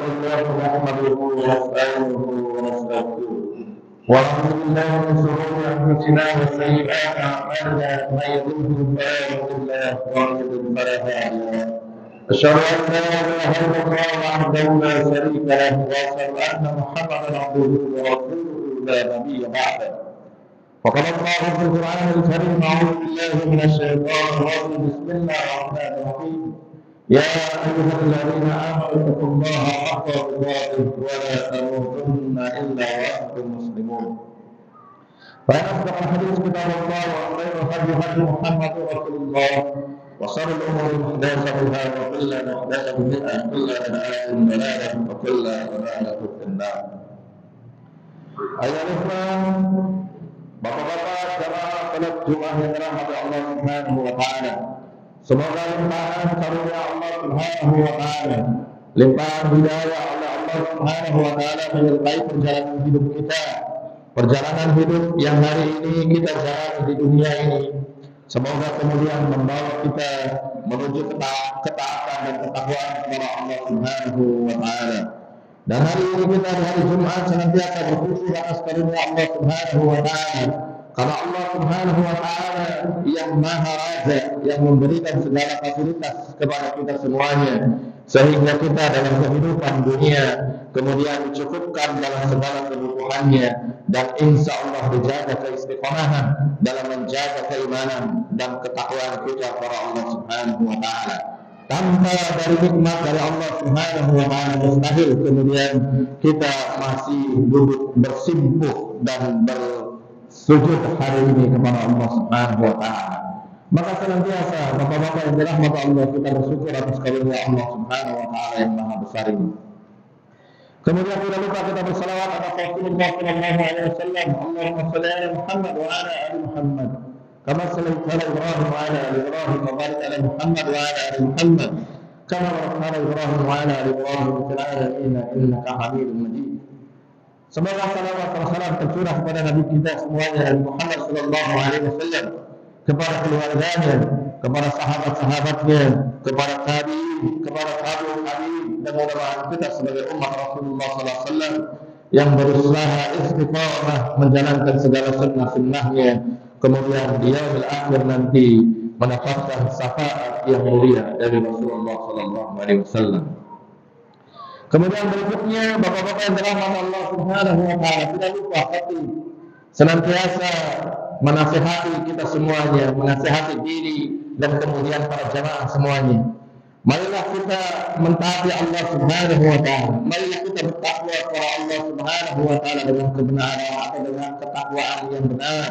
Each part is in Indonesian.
الله نحمده ونستعينه ونستغفره ونعوذ بالله من شرور انفسنا وسيئات اعمالنا من يضلل فلا مضل له ومن يضلل فلا هادي له اشهد ان لا اله الا الله وحده لا شريك له واشهد ان محمدا عبده ورسوله لا نبي بعده وقال الله في القران الكريم اعوذ بالله من الشيطان الرجيم بسم الله الرحمن الرحيم يا أيها الذين آمنوا اتقوا الله حق تقاته ولا تموتن إلا وأنتم مسلمون. فإن أصدق الحديث كتاب الله وخير الهدي هدي محمد رسول الله وشر الأمور محدثاتها وكل محدثة بدعة وكل بدعة ضلالة وكل ضلالة في النار. Ayat Islam, bapak-bapak jamaah salat Jumat yang dirahmati Allah Subhanahu wa taala. Semoga limpahan karunia Allah Subhanahu wa taala, limpahan hidayah oleh Allah Subhanahu wa taala menyertai perjalanan hidup kita. Perjalanan hidup yang hari ini kita jalani di dunia ini, semoga kemudian membawa kita menuju ketaatan dan ketakwaan kepada Allah Subhanahu wa taala. Dan hari ini kita di hari Jumat senantiasa bersyukur atas karunia Allah Subhanahu wa taala. Karena Allah Subhanahu wa taala yang Maha Raja, yang memberikan segala fasilitas kepada kita semuanya, sehingga kita dalam kehidupan dunia kemudian dicukupkan dalam segala kebutuhannya, dan insya Allah dijaga keistiqomahan dalam menjaga keimanan dan ketakwaan kita kepada Allah Subhanahu wa taala. Tanpa dari nikmat dari Allah Subhanahu wa taala mustahil kemudian kita masih duduk bersimpuh dan bersujud hari ini kepada Allah Subhanahu wa taala. Maka senantiasa bapak-bapak yang dirahmati Allah, kita bersyukur atas karunia Allah Subhanahu wa taala yang maha besar ini. Kemudian tidak lupa kita bersalawat atas Rasulullah sallallahu alaihi wasallam. Allahumma shalli ala Muhammad wa ala ali Muhammad. Kama sallaita ala Ibrahim wa ala ali Ibrahim wa barik ala Muhammad wa ala ali Muhammad. Kama barakta ala Ibrahim wa ala ali Ibrahim fil alamin innaka Hamidum Majid. Semoga salawat dan salam tercurah kepada Nabi kita semuanya Muhammad sallallahu alaihi wasallam, kepada keluarganya, kepada sahabat-sahabatnya, kepada tabi'in, kepada tabi'ut tabi'in, dan mudah-mudahan kita sebagai umat Rasulullah sallallahu alaihi wasallam yang berusaha istiqamah menjalankan segala sunnah-sunnahnya, kemudian di yaumil akhir nanti mendapatkan syafaat yang mulia dari Rasulullah sallallahu alaihi wasallam. Kemudian berikutnya bapak-bapak yang dirahmati Allah Subhanahu wa taala, tidak lupa hati senantiasa menasihati kita semuanya, menasihati diri dan kemudian para jamaah semuanya. Marilah kita mentaati Allah Subhanahu wa taala. Marilah kita bertakwa kepada Allah Subhanahu wa taala dengan kebenaran atau dengan ketakwaan yang benar,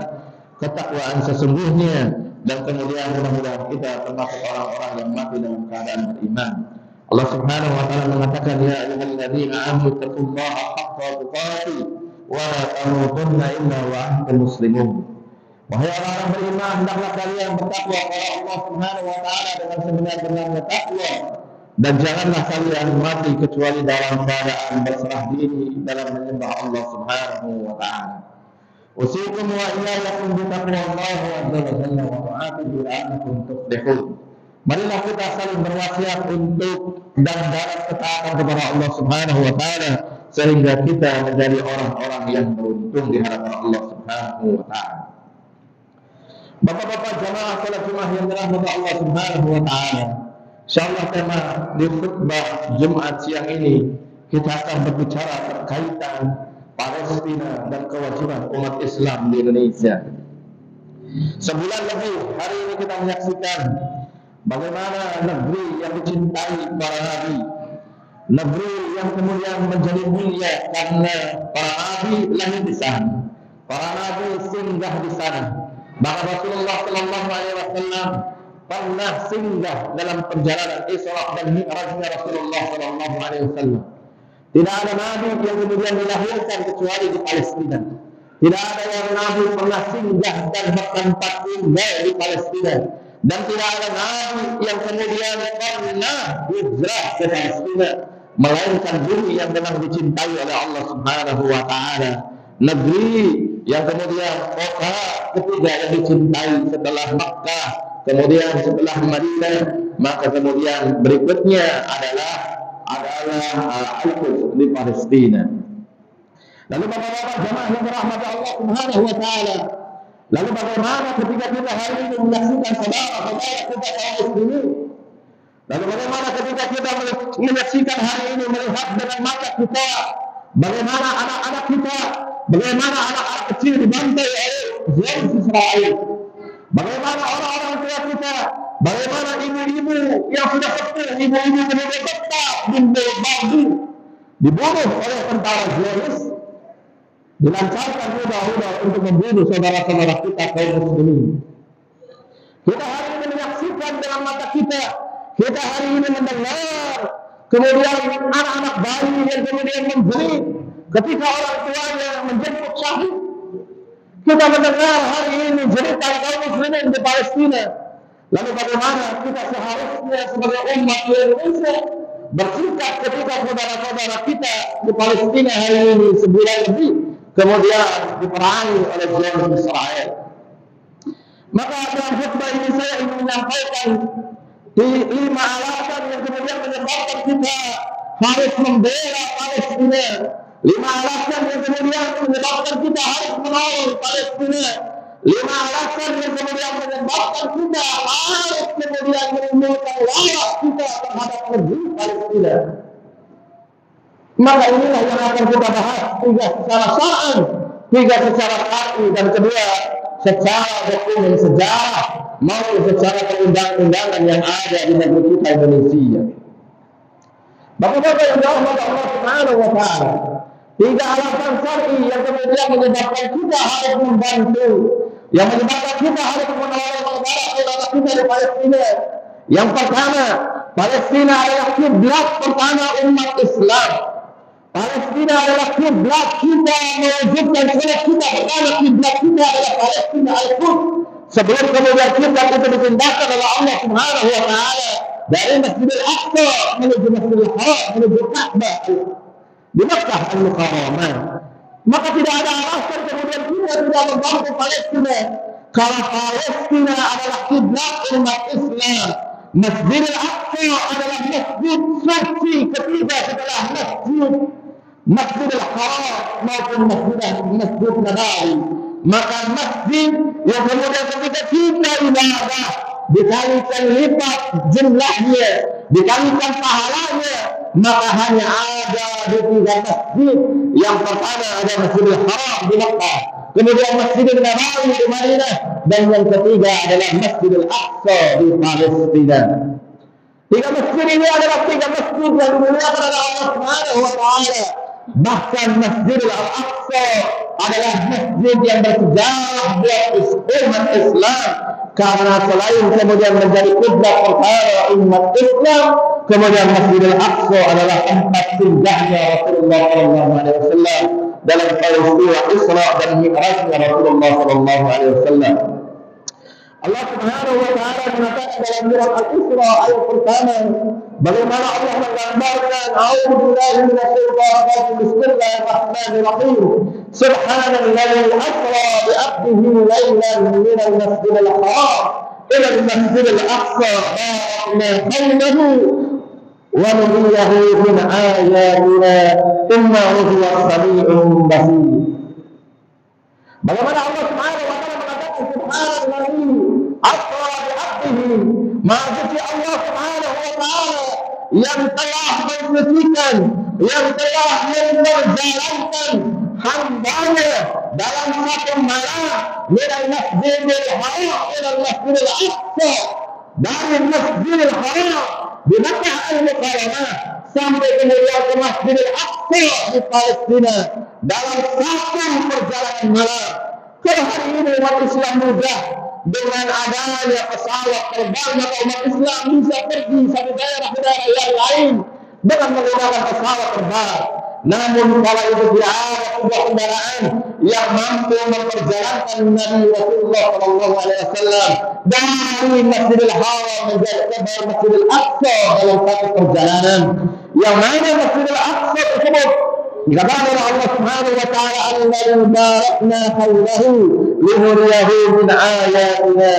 ketakwaan sesungguhnya, dan kemudian mudah-mudahan kita termasuk orang-orang yang mati dalam keadaan beriman. Allah Subhanahu wa taala mengatakan, ya ayyuhalladzina amanu taqullaha haqqa tuqatih wa la tamutunna illa wa antum muslimun. Wahai orang-orang beriman, hendaklah kalian bertakwa kepada Allah Subhanahu wa taala dengan sebenar-benarnya takwa, dan janganlah kalian mati kecuali dalam keadaan berserah diri dalam menyembah Allah Subhanahu wa taala. Usikum wa iyyakum bi taqwallahi azza wa jalla wa ta'atihi la'allakum tuflihun. Marilah kita saling berwasiat untuk dan dalam ketaatan kepada Allah Subhanahu wa taala sehingga kita menjadi orang-orang yang beruntung di hadapan Allah Subhanahu wa taala. Bapak-bapak jamaah salat Jumat yang dirahmati Allah Subhanahu wa taala, insyaallah tema di khutbah Jumat siang ini kita akan berbicara terkaitan Palestina dan kewajiban umat Islam di Indonesia. Sebulan lebih hari ini kita menyaksikan bagaimana negeri yang dicintai para nabi, negeri yang kemudian menjadi mulia karena para nabi lahir di sana, para nabi singgah di sana. Bahkan Rasulullah sallallahu alaihi wasallam pernah singgah dalam perjalanan Isra dan Mi'rajnya Rasulullah sallallahu alaihi wasallam. Tidak ada nabi yang kemudian dilahirkan kecuali di Palestina. Tidak ada yang nabi pernah singgah dan bertempat tinggal di Palestina. Dan tidak ada nabi yang kemudian pernah hijrah ke Palestina, melainkan bumi yang memang dicintai oleh Allah Subhanahu wa taala, negeri yang kemudian kota ketiga yang dicintai setelah Makkah, kemudian setelah Madinah, maka kemudian berikutnya adalah adalah Al-Quds di Palestina. Lalu bagaimana jemaah yang dirahmati Allah Subhanahu wa taala? Lalu bagaimana ketika kita hari ini menyaksikan saudara-saudara kita kaum muslimin? Lalu bagaimana ketika kita menyaksikan hari ini, melihat dengan mata kita bagaimana anak-anak kita, bagaimana anak-anak kecil dibantai oleh Zionis Israel, bagaimana orang-orang tua kita, bagaimana ibu-ibu yang sudah sepuh, ibu-ibu kemudian tetap dibunuh oleh tentara Zionis, dilancarkan mudah-mudah untuk membunuh saudara-saudara kita kaum muslimin. Kita hari ini menyaksikan dengan mata kita, kita hari ini mendengar kemudian anak-anak bayi yang kemudian menjerit ketika orang tuanya menjemput syahid. Kita mendengar hari ini jeritan kaum muslimin di Palestina. Lalu bagaimana kita seharusnya sebagai umat Indonesia bersikap ketika saudara-saudara kita di Palestina hari ini sebulan lebih kemudian diperangi oleh Zionis Israel. Maka dalam khutbah ini saya ingin menyampaikan di 5 alasan yang kemudian menyebabkan kita harus membela Palestina. 5 alasan yang kemudian menyebabkan kita harus menolong Palestina. 5 alasan yang kemudian menyebabkan kita harus kemudian menimbulkan layak kita terhadap negeri Palestina. Maka inilah yang akan kita bahas, 3 secara syar'i, 3 secara syar'i, dan kedua secara dokumen sejarah maupun secara perundang-undangan yang ada di negeri kita Indonesia. Bapak-bapak yang dirahmati Allah Subhanahu wa taala, 3 alasan syar'i yang kemudian menyebabkan kita harus membantu, yang menyebabkan kita harus menolong saudara-saudara kita di Palestina. Yang pertama, Palestina adalah kiblat pertama umat Islam. Palestina adalah kiblat kita mewujudkan sholat kita pertama. Kiblat kita adalah Palestina Al-Quds. Sebelum kemudian kiblat itu dipindahkan oleh Allah Subhanahu wa taala dari Masjidil Aqsa menuju Masjidil Haram, menuju Ka'bah di Makkah Al-Mukarramah. Maka tidak ada alasan kemudian kita tidak membantu Palestina. Kalau Palestina adalah kiblat umat Islam, Masjidil Aqsa adalah masjid suci ketiga setelah Masjidil Haram maupun Masjid Nabawi. Maka masjid yang kemudian ketika kita ibadah dikalikan lipat jumlahnya, dikalikan pahalanya, maka hanya ada di 3 masjid. Yang pertama ada Masjidil Haram di Makkah, kemudian Masjidil Nabawi di Madinah, dan yang ketiga adalah Masjidil Aqsa di Palestina. 3 masjid ini adalah 3 masjid yang dimuliakan oleh Allah Subhanahu wa taala. Bahkan Masjidil Aqsa adalah masjid yang bersejarah buat umat Islam, karena selain kemudian menjadi kiblat pertama umat Islam, kemudian Masjidil Aqsa adalah tempat singgahnya Rasulullah SAW dalam peristiwa Isra dan Mi'rajnya Rasulullah SAW. Allah Subhanahu wa taala mengatakan dalam surat Al-Isra ayat pertama, bagaimana Allah menggambarkan a'udzubillahi minasyaitonir rajim, bismillahirrahmanirrahim, subhanalladzi asra bi 'abdihi laylan minal masjidil haram ila al-masjidil aqsa barakna hawlahu wa nuriyahu min ayatina innahu huwas sami'un basir. Bagaimana Allah Subhanahu wa taala mengatakan subhanalladzi asra bi 'abdihi, maksudnya Allah Subhanahu wa taala yang telah mensucikan, yang telah menjalankan hambanya dalam satu malam minal masjidil haram ila masjidil aqsa, dari Masjidil Haram di Makkah Al-Mukarramah sampai kemudian ke Masjidil Aqsa di Palestina dalam satu perjalanan malam. Kalau hari ini umat Islam mudah dengan adanya pesawat terbang, maka umat Islam bisa pergi satu daerah ke daerah yang lain dengan menggunakan pesawat terbang. Namun kalau itu tidak ada sebuah kendaraan yang mampu memperjalankan Nabi Rasulullah SAW dari Masjidil Haram menjadi ke Masjidil Aqsa dalam satu perjalanan, yang mana Masjidil Aqsa tersebut Dikatakan oleh Allah Subhanahu wa taala, "Alladzi barakna hawlahu linuriyahu min ayatina."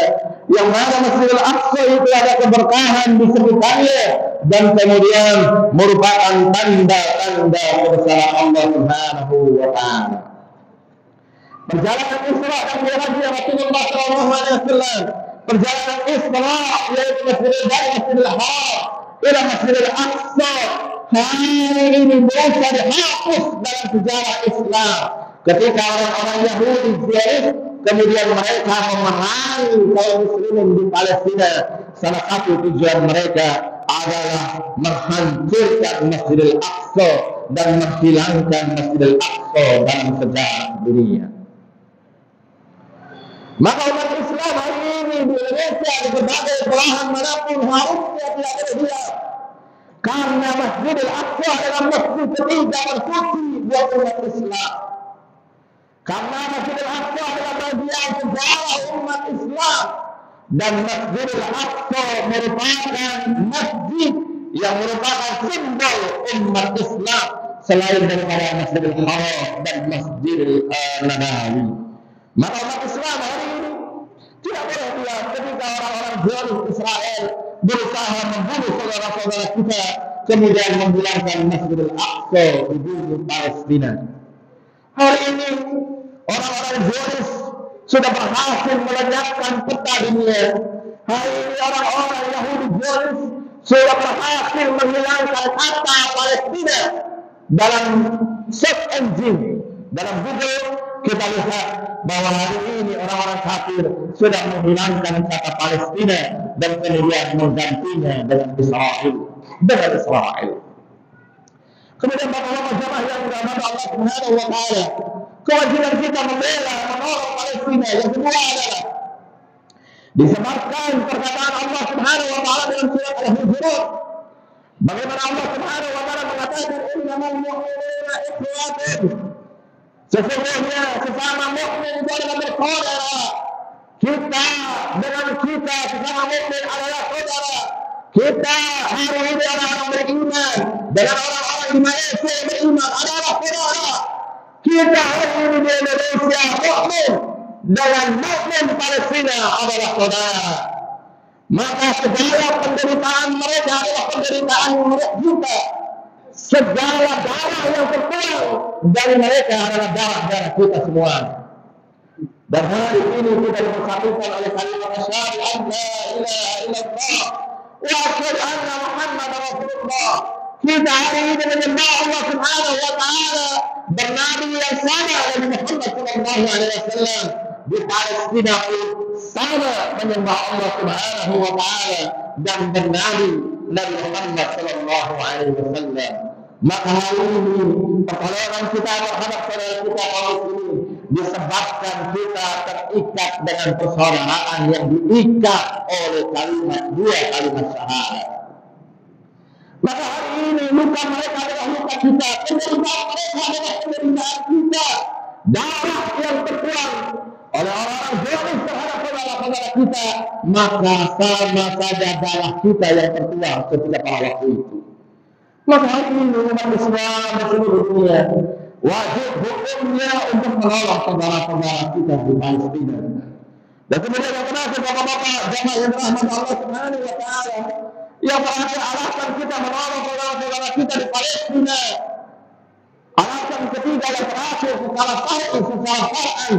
Yang mana Masjidil Aqsa itu ada keberkahan di sekitarnya dan kemudian merupakan tanda-tanda kebesaran Allah Subhanahu wa taala. Perjalanan Isra dan Mi'raj Rasulullah sallallahu alaihi wasallam, perjalanan Isra yaitu dari Masjidil Haram ila Masjidil Aqsa, hari ini bisa dihapus dalam sejarah Islam ketika orang-orang Yahudi Zionis kemudian mereka memerangi kaum muslimin di Palestina. Salah satu tujuan mereka adalah menghancurkan Masjidil Aqsa dan menghilangkan Masjidil Aqsa dalam sejarah dunia. Maka umat Islam hari ini di Indonesia di berbagai belahan manapun harusnya tidak berdiam, karena Masjidil Aqsa adalah masjid ketiga tersuci buat umat Islam. Karena Masjidil Aqsa adalah bagian sejarah umat Islam, dan Masjidil Aqsa merupakan masjid yang merupakan simbol umat Islam selain daripada Masjidil Haram dan Masjidil Nabawi. Maka umat Islam hari ini tidak boleh diam ketika orang-orang Zionis Israel berusaha membunuh saudara-saudara kita, kemudian memulangkan Masjidil Aqsa di bumi Palestina. Hari ini orang-orang Zionis sudah berhasil melenyapkan peta dunia. Hari ini orang-orang Yahudi Zionis sudah berhasil menghilangkan kata Palestina dalam search engine, dalam Google. Kita lihat bahwa hari ini orang-orang kafir sudah menghilangkan kata Palestina dan kemudian menggantinya dengan Israel. Kemudian bapak-bapak jemaah yang dirahmati Allah Subhanahu wa taala, kewajiban kita membela, menolong Palestina yang kedua adalah disebutkan perkataan Allah Subhanahu wa taala dalam surat Al-Hujurat. Bagaimana Allah Subhanahu wa taala mengatakan, "Innamal mu'minuna ikhwatun." Sesungguhnya sesama mukmin itu adalah bersaudara. Kita dengan kita sesama mukmin adalah saudara. Kita hari ini orang-orang beriman dengan orang-orang di Malaysia yang beriman adalah saudara. Kita hari ini di Indonesia mukmin dengan mukmin Palestina adalah saudara. Maka segala penderitaan mereka adalah penderitaan kita. Segala darah yang tertuang dari mereka adalah darah-darah kita semua. Dan hari ini kita dipersatukan oleh kalimat asyhadu an la ilaha illallah wa asyhadu anna Muhammadar Rasulullah. Kita hari ini menyembah Allah Subhanahu wa taala bernabi yang sama Nabi Muhammad sallallahu alaihi wasallam. Di Palestina pun sama menyembah Allah Subhanahu wa taala dan bernabi Nabi Muhammad sallallahu alaihi wasallam. Maka hari ini pertolongan kita terhadap saudara kita kaum muslimin disebabkan kita terikat dengan persaudaraan yang diikat oleh dua kalimat syahadat. Maka hari ini luka mereka adalah luka kita, penderitaan mereka adalah penderitaan kita. Darah yang tertuang oleh orang-orang Zionis terhadap saudara-saudara kita, maka sama saja darah kita yang tertuang ketika pada waktu itu. Maka hari ini umat Islam di seluruh dunia wajib hukumnya untuk menolong saudara-saudara kita di Palestina. Dan kemudian yang terakhir bapak-bapak jemaah yang dirahmati Allah Subhanahu wa taala, yang terakhir alasan kita menolong saudara-saudara kita di Palestina. Alasan ketiga dan terakhir secara syar'i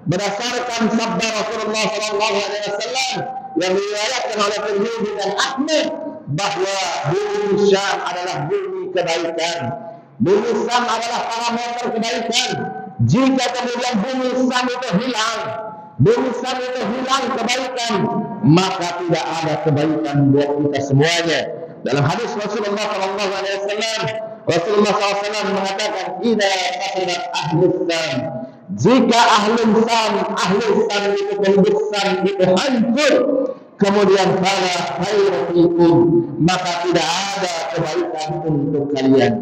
berdasarkan sabda Rasulullah sallallahu alaihi wasallam yang diriwayatkan oleh Tirmidzi dan Ahmad, bahwa bumi Syam adalah bumi kebaikan. Bumi Syam adalah parameter kebaikan. Jika kemudian bumi Syam itu hilang, kebaikan, maka tidak ada kebaikan buat kita semuanya. Dalam hadis Rasulullah SAW, Rasulullah SAW mengatakan, "Idza fasadat ahlus Syam." Jika ahlus Syam itu penduduk Syam itu hancur, kemudian fala khairu fikum, maka tidak ada kebaikan untuk kalian.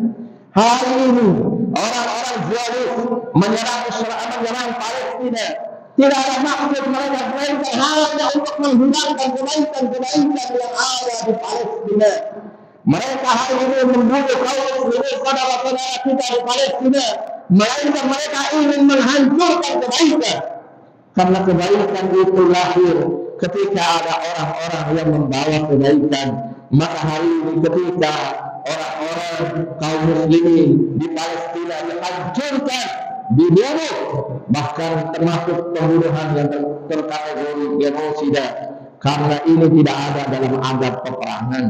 Hari ini orang-orang Zionis menyerang Palestina. Tidak ada maksud mereka melainkan hanya untuk menghilangkan kebaikan yang ada di Palestina. Mereka hari ini membunuh kaum muslimin saudara-saudara kita di Palestina, melainkan mereka ingin menghancurkan kebaikan. Karena kebaikan itu lahir ketika ada orang-orang yang membawa kebaikan. Maka hari ini ketika orang-orang kaum muslimin di Palestina dihancurkan, dibunuh, bahkan termasuk pembunuhan yang terkategori genosida, karena ini tidak ada dalam adab peperangan.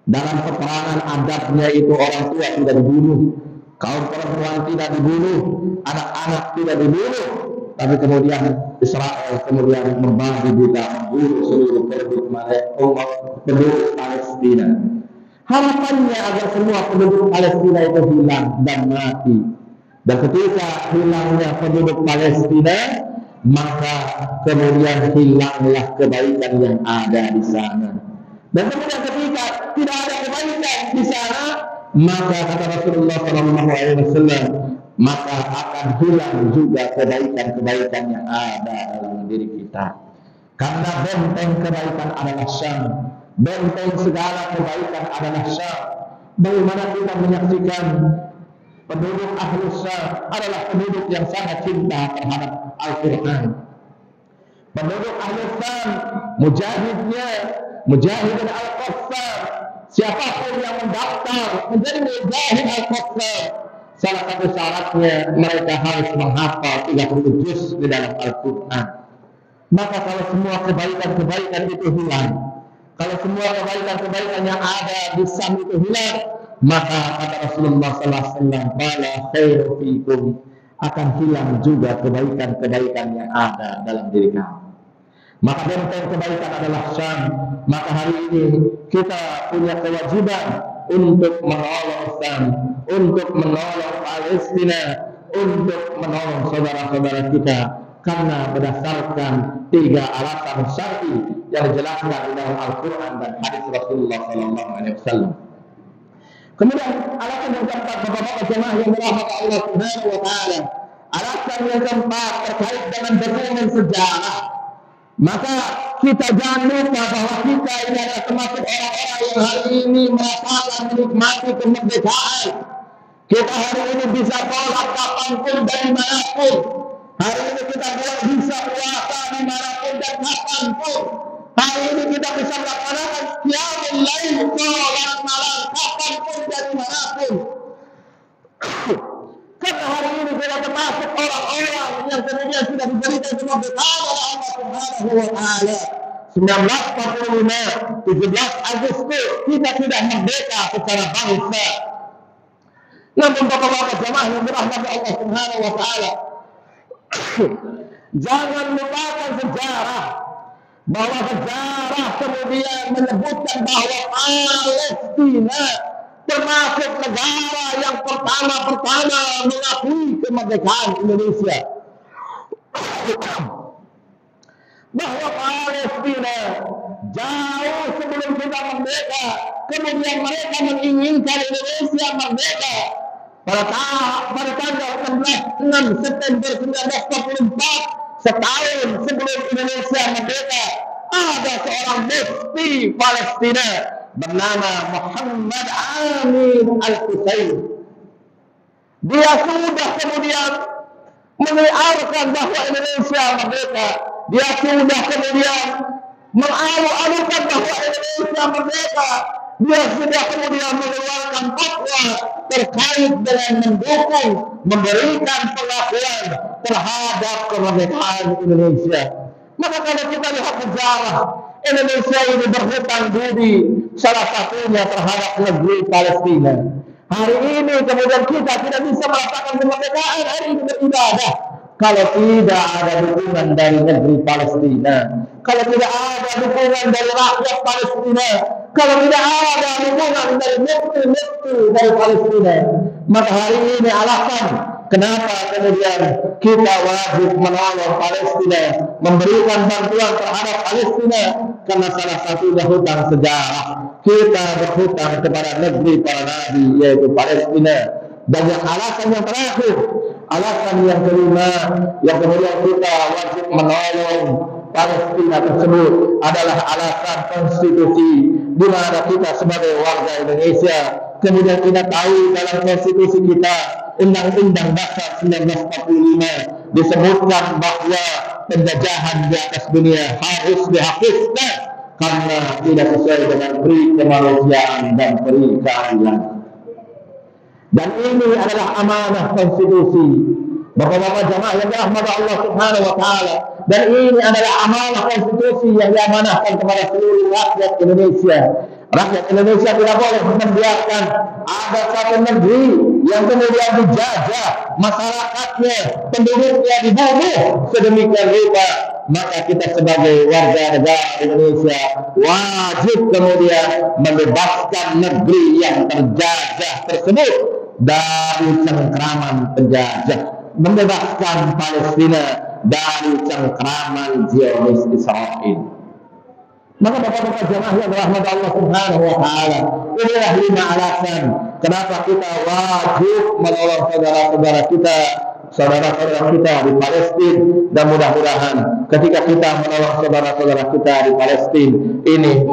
Dalam peperangan adabnya itu orang tua tidak dibunuh, kaum perempuan tidak dibunuh, anak-anak tidak dibunuh, tapi kemudian Israel kemudian membagi buta, membunuh seluruh penduduk Palestina. Harapannya agar semua penduduk Palestina itu hilang dan mati. Dan ketika hilangnya penduduk Palestina, maka kemudian hilanglah kebaikan yang ada di sana. Dan kemudian ketika tidak ada kebaikan di sana, maka kata Rasulullah SAW, maka akan hilang juga kebaikan-kebaikan yang ada dalam diri kita. Karena benteng kebaikan adalah Syam, benteng segala kebaikan adalah Syam. Bagaimana kita menyaksikan penduduk Ahlus Syam adalah penduduk yang sangat cinta terhadap Al-Quran. Penduduk Ahlus Syam, mujahidnya, mujahidin Al-Qassar, siapapun yang mendaftar menjadi mujahid Al-Qassar, salah satu syaratnya mereka harus menghafal 30 juz di dalam Al-Quran. Maka kalau semua kebaikan-kebaikan itu hilang, kalau semua kebaikan-kebaikan yang ada di Syam itu hilang, maka kata Rasulullah SAW, "Fala khairu fikum," akan hilang juga kebaikan-kebaikan yang ada dalam diri kamu. Maka benteng kebaikan adalah Syam. Maka hari ini kita punya kewajiban untuk menolong Syam, untuk menolong Palestina, untuk menolong saudara-saudara kita, karena berdasarkan 3 alasan syar'i yang dijelaskan di dalam Al-Quran dan hadis Rasulullah SAW. Kemudian alasan yang keempat, bapak-bapak jemaah yang dirahmati Allah Subhanahu wa taala, alasan yang keempat terkait dengan dokumen sejarah. Maka kita jangan lupa bahwa kita ini adalah termasuk orang-orang yang hari ini merasakan menikmati kemerdekaan. Kita hari ini bisa sholat kapanpun dan dimanapun. Hari ini kita bisa puasa dimanapun dan kapanpun. Hari ini kita bisa melaksanakan qiyamul lail, sholat malam kapanpun dan dimanapun. Karena hari ini kita termasuk orang-orang yang kemudian sudah diberikan kemerdekaan oleh Allah Subhanahu wa taala. 1945, 17 Agustus kita sudah merdeka secara bangsa. Namun bapak-bapak jemaah yang dirahmati Allah Subhanahu wa taala, jangan lupakan sejarah, bahwa sejarah kemudian menyebutkan bahwa Palestina termasuk negara yang pertama-tama mengakui kemerdekaan Indonesia. Bahwa Palestina jauh sebelum kita merdeka, kemudian mereka menginginkan Indonesia merdeka. Pada tanggal 6 September 1944, setahun sebelum Indonesia merdeka, ada seorang mufti Palestina bernama Muhammad Amin Al-Husain. Dia sudah kemudian menyiarkan bahwa Indonesia merdeka. Dia sudah kemudian mengalu-alukan bahwa Indonesia merdeka. Dia sudah kemudian mengeluarkan fatwa terkait dengan mendukung, memberikan pengakuan terhadap kemerdekaan Indonesia. Maka kalau kita lihat sejarah, Indonesia ini berhutang budi salah satunya terhadap negeri Palestina. Hari ini kemudian kita tidak bisa merasakan kemerdekaan, hari ini beribadah kalau tidak ada dukungan dari negeri Palestina, kalau tidak ada dukungan dari rakyat Palestina, kalau tidak ada dukungan dari mufti-mufti dari Palestina. Maka hari ini alasan kenapa kemudian kita wajib menolong Palestina, memberikan bantuan terhadap Palestina, karena salah satunya hutang sejarah. Kita berhutang kepada negeri para nabi, yaitu Palestina. Dan yang alasan yang terakhir, alasan yang kelima, yang kemudian kita wajib menolong Palestina tersebut adalah alasan konstitusi, di mana kita sebagai warga Indonesia, kemudian kita tahu dalam konstitusi kita, Undang-Undang Dasar 1945 disebutkan bahwa penjajahan di atas dunia harus dihapuskan karena tidak sesuai dengan peri kemanusiaan dan peri keadilan. Dan ini adalah amanah konstitusi, Bapak-bapak jamaah yang dirahmati Allah Subhanahu wa taala. Dan ini adalah amanah konstitusi yang diamanahkan kepada seluruh rakyat Indonesia. Rakyat Indonesia tidak boleh membiarkan ada satu negeri yang kemudian dijajah, masyarakatnya, penduduknya dibunuh sedemikian rupa. Maka kita sebagai warga negara Indonesia wajib kemudian membebaskan negeri yang terjajah tersebut dari cengkraman penjajah, membebaskan Palestina dari cengkraman Zionis Israel. Maka bapak-bapak jemaah yang dirahmati Allah Subhanahu wa taala, inilah 5 alasan kenapa kita wajib menolong saudara-saudara kita di Palestina. Dan mudah-mudahan ketika kita menolong saudara-saudara kita di Palestina ini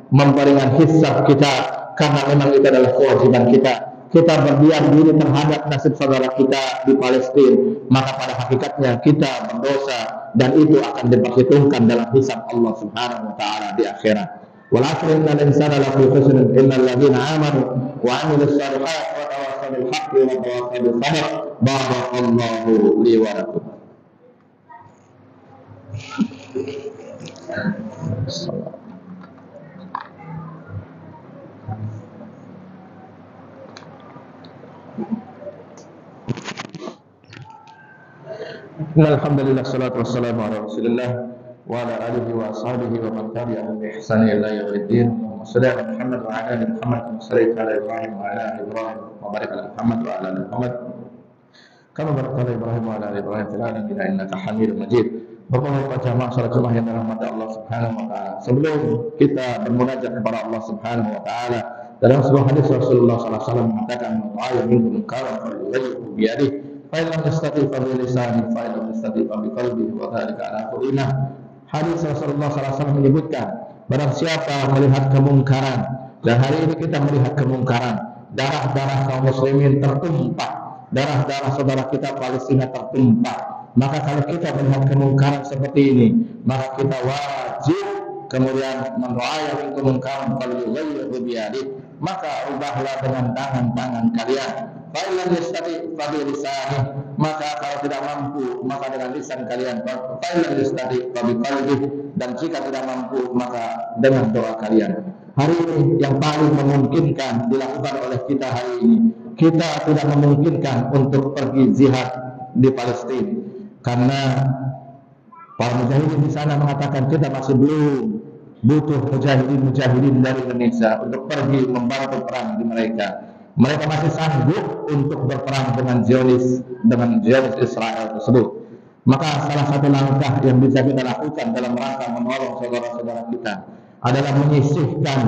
memperingan hisab kita, karena memang itu adalah kewajiban kita. Kita berdiam diri terhadap nasib saudara kita di Palestina, maka pada hakikatnya kita berdosa, dan itu akan diperhitungkan dalam hisab Allah Subhanahu wa taala di akhirat. Wal 'asri innal insana lafi khusr illa alladziina aamanu wa 'amilus shalihaati wa tawassaw bil haqqi wa tawassaw bis sabr. Barakallahu li wa lakum. Alhamdulillah, salatu wassalamu ala Rasulillah wa ala alihi wa ashabihi wa man tabi'ahum bi ihsan ila yaumiddin. Sallallahu Muhammad wa ala ali Muhammad wa sallallahu ala Ibrahim wa ala ali Ibrahim wa barik ala Muhammad wa ala ali Muhammad kama barakta ala Ibrahim wa ala ali Ibrahim fil alamin innaka Hamidum Majid. Bapak-bapak jamaah salat Jumat yang dirahmati Allah Subhanahu wa taala, sebelum kita bermunajat kepada Allah Subhanahu wa taala, dalam sebuah hadis Rasulullah sallallahu alaihi wasallam mengatakan, "Ma'ayya minkum munkaran falyughayyirhu bi yadihi." Fa'illam yastati' fa bi lisanihi, fa'illam yastati' fa bi qalbihi, wa dzalika 'ala qulina. Hadis Rasulullah sallallahu alaihi wasallam menyebutkan, barang siapa melihat kemungkaran, dan hari ini kita melihat kemungkaran, darah-darah kaum muslimin tertumpah, darah-darah saudara kita Palestina tertumpah, maka kalau kita melihat kemungkaran seperti ini, maka kita wajib kemudian mendoakan kemungkaran, falyughayyirhu bi yadihi, maka ubahlah dengan tangan-tangan kalian. Fa'illam yastati' fa bi lisanihi, maka kalau tidak mampu maka dengan lisan kalian. Fa'illam yastati' fa bi qalbihi, dan jika tidak mampu maka dengan doa kalian. Hari ini yang paling memungkinkan dilakukan oleh kita hari ini, kita tidak memungkinkan untuk pergi jihad di Palestina karena para mujahidin di sana mengatakan kita masih belum butuh mujahidin dari Indonesia untuk pergi membantu perang di mereka. Mereka masih sanggup untuk berperang dengan Zionis Israel tersebut. Maka salah satu langkah yang bisa kita lakukan dalam rangka menolong saudara-saudara kita adalah menyisihkan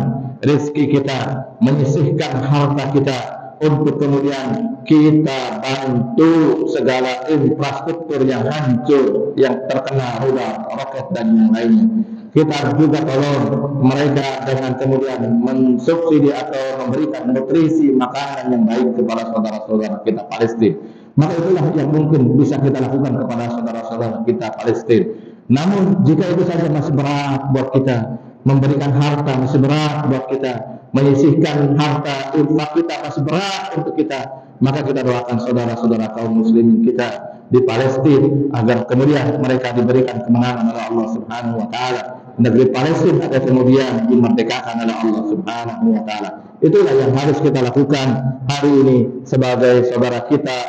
rezeki kita, menyisihkan harta kita, untuk kemudian kita bantu segala infrastruktur yang hancur, yang terkena rudal, roket dan yang lainnya. Kita juga tolong mereka dengan kemudian mensubsidi atau memberikan nutrisi makanan yang baik kepada saudara-saudara kita Palestina. Maka itulah yang mungkin bisa kita lakukan kepada saudara-saudara kita Palestina. Namun jika itu saja masih berat buat kita, memberikan harta masih berat buat kita, menyisihkan harta infak kita masih berat untuk kita, maka kita doakan saudara-saudara kaum muslimin kita di Palestina agar kemudian mereka diberikan kemenangan oleh Allah Subhanahu wa taala. Negeri Palestina agar kemudian dimerdekakan oleh Allah Subhanahu wa taala. Itulah yang harus kita lakukan hari ini sebagai saudara kita,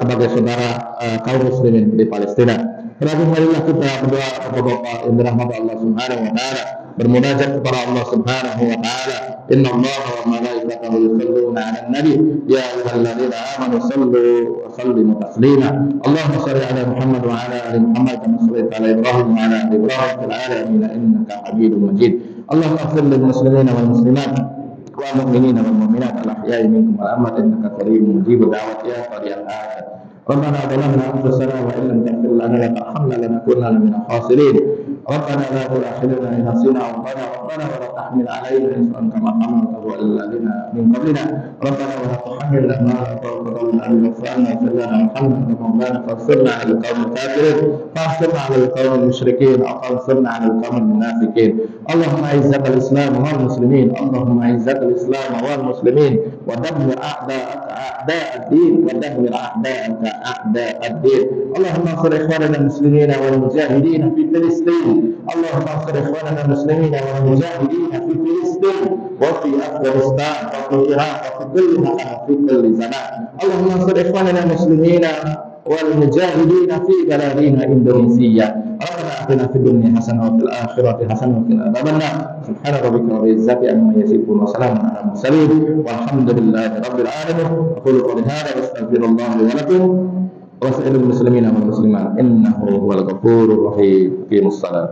sebagai saudara kaum muslimin di Palestina. Marilah kita berdoa kepada yang dirahmati Allah Subhanahu wa taala, bermunajat kepada Allah Subhanahu wa taala. Innallaha wa malaikatahu yusholluna 'alan nabi ya ayyuhalladzina amanu shallu wa sallimu taslima. Allahumma shalli 'ala Muhammad wa 'ala ali Muhammad kama shallaita 'ala Ibrahim wa 'ala ali Ibrahim fil 'alamin innaka Hamidum Majid. Allahumma ighfir lil muslimina wal muslimat والمؤمنين والمؤمنات الأحياء منكم والأموات إنك قريب مجيب الدعوات يا قارئ الآيات ربنا ظلمنا أنفسنا وإن لم تغفر لنا وترحمنا لنكونن من الخاسرين ربنا لا تؤاخذنا إن نسينا أو أخطأنا ربنا ولا تحمل علينا إصرا كما حملته على الذين من قبلنا ربنا ولا تحملنا ما لا طاقة لنا به واعف عنا واغفر لنا وارحمنا مولانا فانصرنا على القوم الكافرين فانصرنا على القوم المشركين أو فانصرنا على القوم المنافقين اللهم أعز الإسلام والمسلمين اللهم أعز الإسلام والمسلمين ودمر أعداءك أعداء الدين ودمر أعداءك أعداء الدين اللهم انصر إخواننا المسلمين والمجاهدين في فلسطين اللهم انصر إخواننا المسلمين والمجاهدين في فلسطين وفي أفغانستان وفي العراق وفي كل مكان وفي كل زمان اللهم انصر إخواننا المسلمين والمجاهدين في بلادنا إندونيسيا ربنا آتنا في الدنيا حسنة وفي الآخرة حسنة وقنا عذاب النار سبحان ربك رب العزة عما يصفون وسلام على المرسلين والحمد لله رب العالمين أقول قولي هذا وأستغفر الله لي ولكم وسائر المسلمين والمسلمات إنه هو الغفور الرحيم أقيموا الصلاة.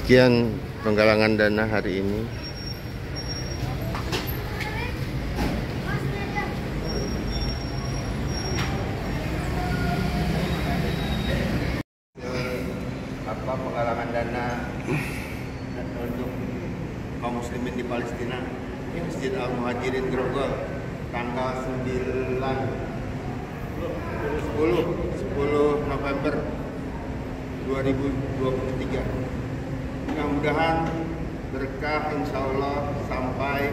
Sekian penggalangan dana hari ini. Penggalangan dana untuk kaum muslimin di Palestina di Masjid Al-Muhajirin Grogol tanggal 10 November 2023. Mudah-mudahan berkah, insya Allah sampai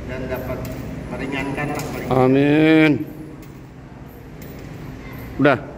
dan dapat meringankan lah. Amin. Udah.